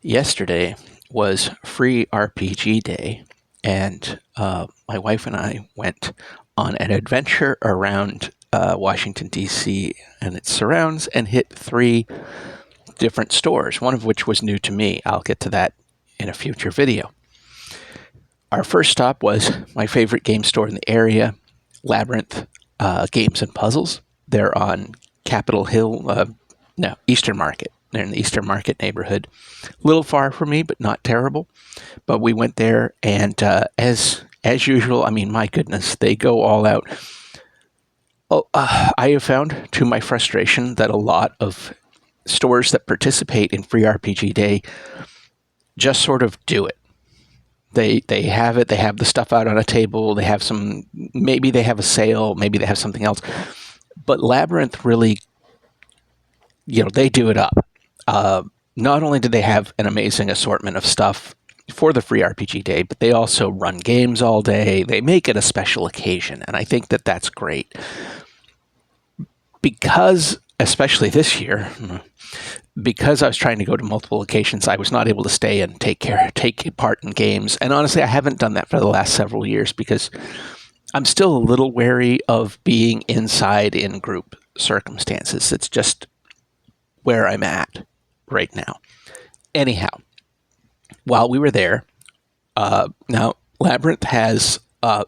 Yesterday was free RPG day, and my wife and I went on an adventure around Washington, D.C. and its surrounds and hit three different stores, one of which was new to me. I'll get to that in a future video. Our first stop was my favorite game store in the area, Labyrinth Games and Puzzles. They're on Capitol Hill, Eastern Market. They're in the Eastern Market neighborhood. A little far from me, but not terrible. But we went there, and as usual, I mean, my goodness, they go all out. I have found, to my frustration, that a lot of stores that participate in Free RPG Day just sort of do it. They have it. They have the stuff out on a table. They have some. Maybe they have a sale. Maybe they have something else. But Labyrinth really, they do it up. Not only do they have an amazing assortment of stuff for the Free RPG Day, but they also run games all day. They make it a special occasion, and I think that that's great. Because, especially this year, because I was trying to go to multiple locations, I was not able to stay and take part in games. And honestly, I haven't done that for the last several years because I'm still a little wary of being inside in group circumstances. It's just where I'm at right now. Anyhow, while we were there, now Labyrinth has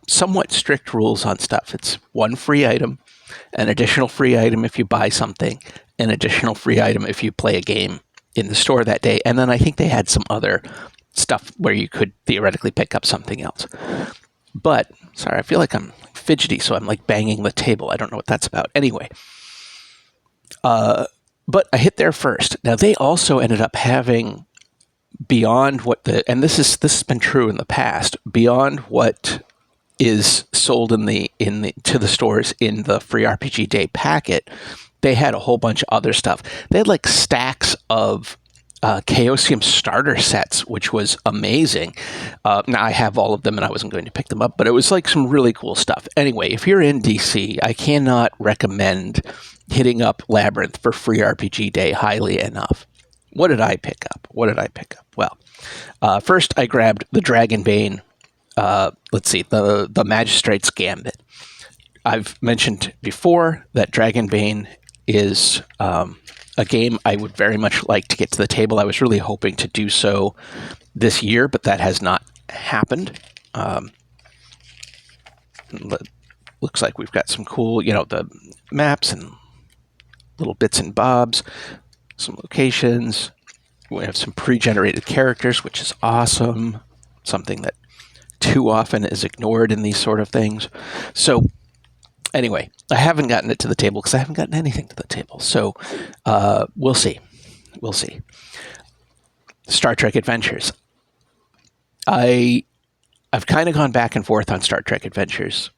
somewhat strict rules on stuff. It's one free item, an additional free item if you buy something, an additional free item if you play a game in the store that day. And then I think they had some other stuff where you could theoretically pick up something else. But, sorry, I feel like I'm fidgety, so I'm like banging the table. I don't know what that's about. Anyway, but I hit there first. Now, they also ended up having beyond what and this has been true in the past, beyond what is sold to the stores in the Free RPG Day packet, they had a whole bunch of other stuff. They had like stacks of Chaosium starter sets, which was amazing. Now I have all of them and I wasn't going to pick them up, but it was like some really cool stuff. Anyway, if you're in DC, I cannot recommend hitting up Labyrinth for Free RPG Day highly enough. What did I pick up? Well, first I grabbed the Dragonbane. The Magistrate's Gambit. I've mentioned before that Dragonbane is a game I would very much like to get to the table. I was really hoping to do so this year, but that has not happened. Looks like we've got some cool, the maps and little bits and bobs, some locations. We have some pre-generated characters, which is awesome. Something that too often is ignored in these sort of things. So anyway, I haven't gotten it to the table because I haven't gotten anything to the table. So we'll see. Star Trek Adventures. I've kind of gone back and forth on Star Trek Adventures.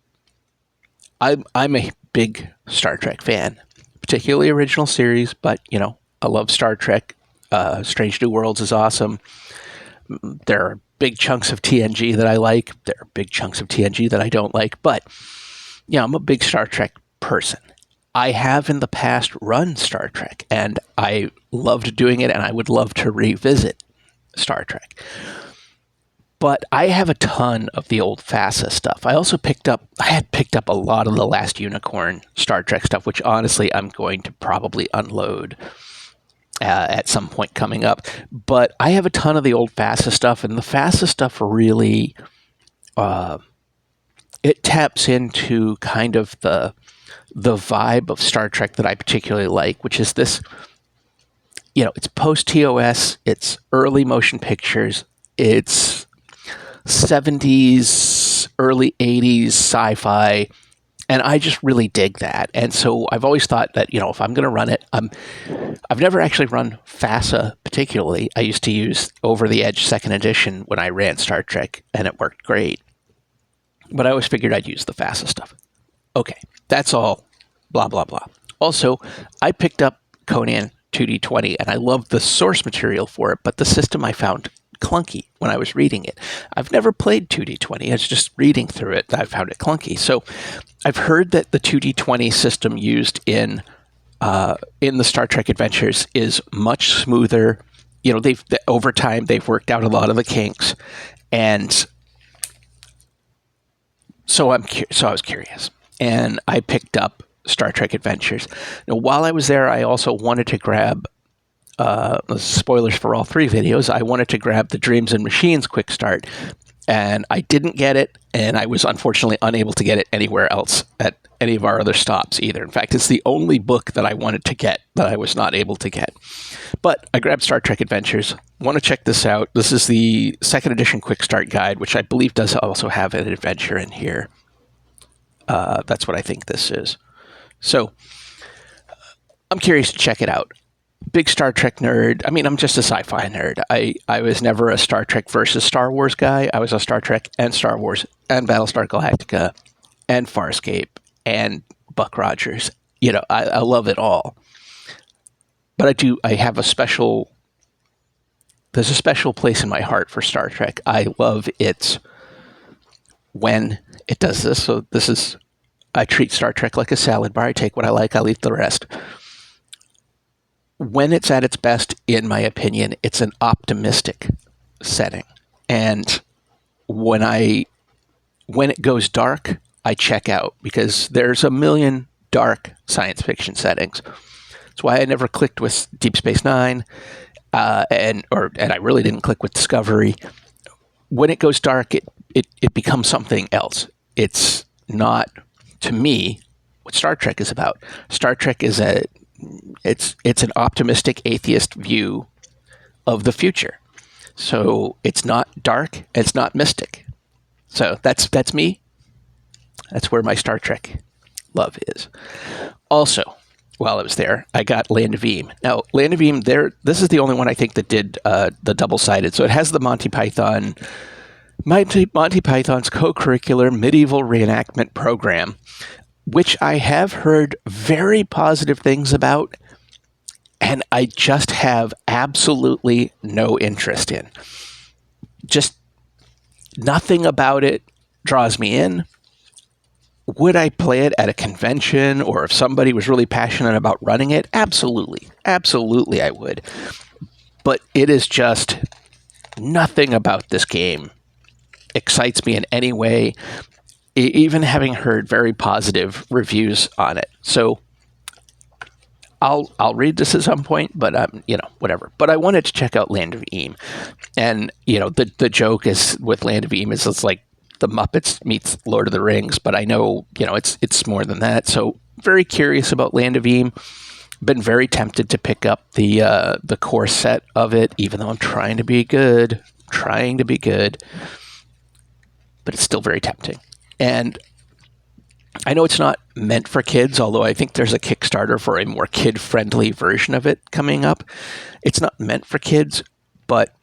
I'm a big Star Trek fan, particularly original series, but I love Star Trek. Strange New Worlds is awesome. There are big chunks of TNG that I like. There are big chunks of TNG that I don't like. But, I'm a big Star Trek person. I have in the past run Star Trek, and I loved doing it, and I would love to revisit Star Trek. But I have a ton of the old FASA stuff. I had picked up a lot of the Last Unicorn Star Trek stuff, which honestly I'm going to probably unload at some point coming up. But I have a ton of the old FASA stuff, and the FASA stuff really, it taps into kind of the vibe of Star Trek that I particularly like, which is this, it's post-TOS, it's early motion pictures, it's 70s, early 80s sci-fi, and I just really dig that. And so I've always thought that, if I'm going to run it, I've never actually run FASA particularly. I used to use Over the Edge 2nd edition when I ran Star Trek, and it worked great. But I always figured I'd use the FASA stuff. Okay, that's all blah, blah, blah. Also, I picked up Conan 2D20, and I loved the source material for it, but the system I found clunky when I was reading it. I've never played 2D20. I was just reading through it. I found it clunky. So I've heard that the 2D20 system used in the Star Trek Adventures is much smoother they've over time they've worked out a lot of the kinks, and so I was curious, and I picked up Star Trek Adventures. Now, while I was there, I also wanted to grab spoilers for all three videos. I wanted to grab the Dreams and Machines quick start, and I didn't get it, and I was unfortunately unable to get it anywhere else at any of our other stops either. In fact, it's the only book that I wanted to get that I was not able to get. But I grabbed Star Trek Adventures. Want to check this out. This is the second edition quick start guide, which I believe does also have an adventure in here. That's what I think this is. So I'm curious to check it out. Big Star Trek nerd. I mean, I'm just a sci-fi nerd. I was never a Star Trek versus Star Wars guy. I was a Star Trek and Star Wars and Battlestar Galactica and Farscape and Buck Rogers. I love it all. But I have there's a special place in my heart for Star Trek. I love it when it does this. So I treat Star Trek like a salad bar. I take what I like, I leave the rest. When it's at its best, in my opinion, it's an optimistic setting. And when it goes dark, I check out, because there's a million dark science fiction settings. That's why I never clicked with Deep Space Nine, and I really didn't click with Discovery. When it goes dark, it becomes something else. It's not, to me, what Star Trek is about. Star Trek is it's an optimistic atheist view of the future. So it's not dark, it's not mystic. So that's me. That's where my Star Trek love is. Also, while I was there, I got Land of Eam. Now, Land of Eam, this is the only one I think that did the double-sided. So it has the Monty Python's co-curricular medieval reenactment program, which I have heard very positive things about, and I just have absolutely no interest in. Just nothing about it draws me in. Would I play it at a convention, or if somebody was really passionate about running it? Absolutely. Absolutely I would. But it is just nothing about this game excites me in any way, even having heard very positive reviews on it. So I'll read this at some point, but whatever. But I wanted to check out Land of Eam. And, the joke is with Land of Eam is it's like the Muppets meets Lord of the Rings, but I know, it's more than that. So very curious about Land of Eam. Been very tempted to pick up the core set of it, even though I'm trying to be good, but it's still very tempting. And I know it's not meant for kids, although I think there's a Kickstarter for a more kid-friendly version of it coming up. It's not meant for kids, but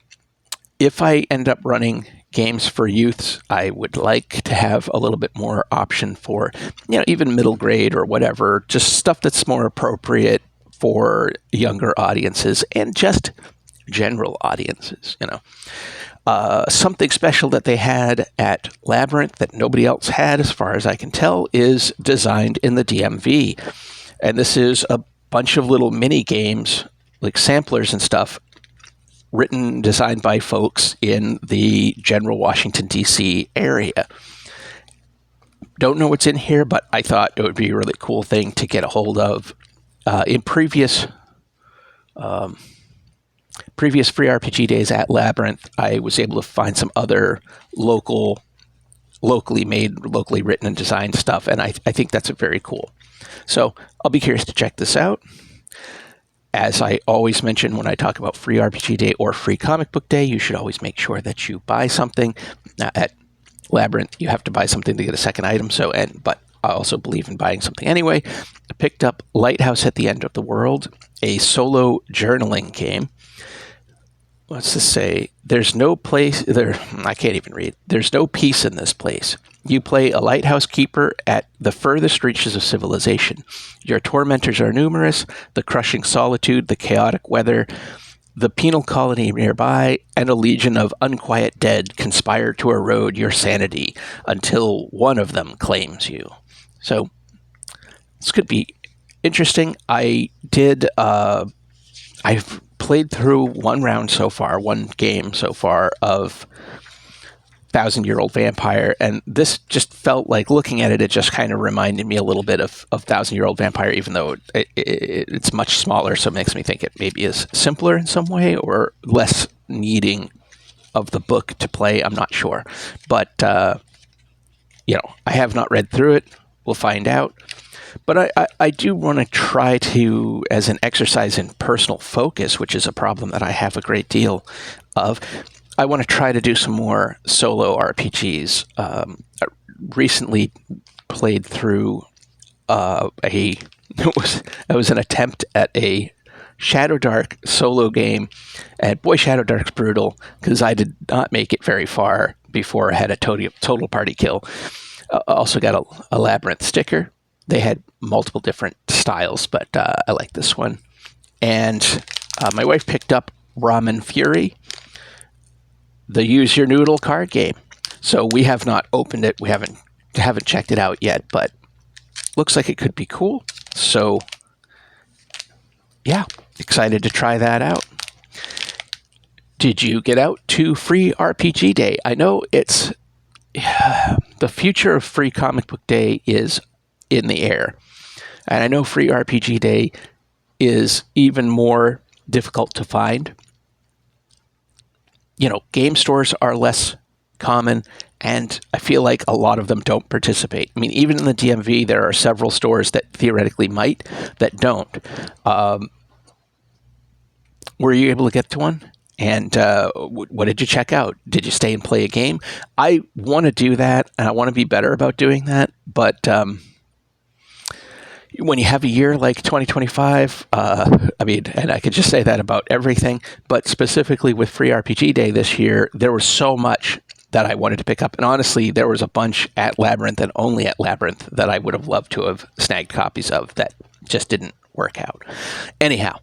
if I end up running games for youths, I would like to have a little bit more option for, even middle grade or whatever, just stuff that's more appropriate for younger audiences and just general audiences, Something special that they had at Labyrinth that nobody else had, as far as I can tell, is designed in the DMV. And this is a bunch of little mini games, like samplers and stuff, designed by folks in the general Washington, D.C. area. Don't know what's in here, but I thought it would be a really cool thing to get a hold of. In previous free RPG days at Labyrinth, I was able to find some other locally made, locally written and designed stuff, and I think that's very cool. So I'll be curious to check this out. As I always mention when I talk about free RPG day or free comic book day, you should always make sure that you buy something. At Labyrinth, you have to buy something to get a second item. But I also believe in buying something anyway. I picked up Lighthouse at the End of the World, a solo journaling game. What's this say? There's no place there. I can't even read. There's no peace in this place. You play a lighthouse keeper at the furthest reaches of civilization. Your tormentors are numerous: the crushing solitude, the chaotic weather, the penal colony nearby, and a legion of unquiet dead conspire to erode your sanity until one of them claims you. So this could be interesting. I've played through one round so far, one game so far of 1,000-Year-Old Vampire, and this just felt like, looking at it, it just kind of reminded me a little bit of 1,000-Year-Old Vampire, even though it's much smaller, so it makes me think it maybe is simpler in some way or less needing of the book to play. I'm not sure. But, I have not read through it. We'll find out. But I do want to try to, as an exercise in personal focus, which is a problem that I have a great deal of, I want to try to do some more solo RPGs. I recently played through it was an attempt at a Shadowdark solo game, and boy, Shadowdark's brutal, because I did not make it very far before I had a total party kill. Also got a Labyrinth sticker. They had multiple different styles, but I like this one. And my wife picked up Ramen Fury, the Use Your Noodle card game. So we have not opened it. We haven't checked it out yet, but looks like it could be cool. So yeah, excited to try that out. Did you get out to Free RPG Day? I know it's the future of Free Comic Book Day is in the air. And I know Free RPG Day is even more difficult to find. Game stores are less common, and I feel like a lot of them don't participate. I mean, even in the DMV, there are several stores that theoretically might, that don't. Were you able to get to one? And what did you check out? Did you stay and play a game? I want to do that, and I want to be better about doing that. But when you have a year like 2025, and I could just say that about everything, but specifically with Free RPG Day this year, there was so much that I wanted to pick up. And honestly, there was a bunch at Labyrinth and only at Labyrinth that I would have loved to have snagged copies of that just didn't work out. Anyhow,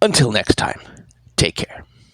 until next time, take care.